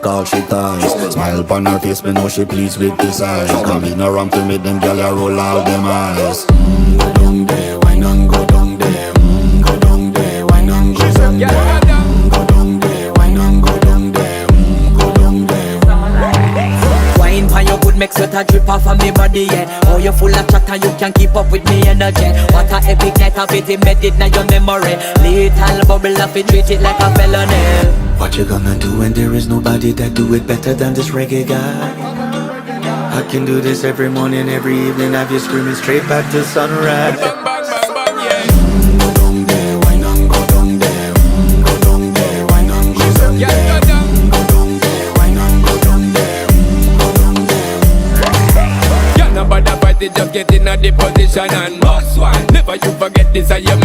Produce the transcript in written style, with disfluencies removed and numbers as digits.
all she ties. Smile upon her face, me know she pleased with this eyes. Come in around to make them gyal a roll out them eyes. Go down there, why not go down there? Go down there, why not go down there? Go down there, why not go down there? Go down there. Wine for your good make sweat a drip off of me body, yeah. Oh, you full of chatter, you can keep up with me energy. What a epic night of it, embedded in your memory. Little bubble of it, treat it like a felony. What you gonna do when there is nobody that do it better than this reggae guy? I can do this every morning, every evening, have you screaming straight back to sunrise. Go down there, why not go down there? Go down there, why not go down there? Go down there, why not go down there? Go down there. Yeah, nobody fight it, just get in a the position and boss one. Never you forget this, I am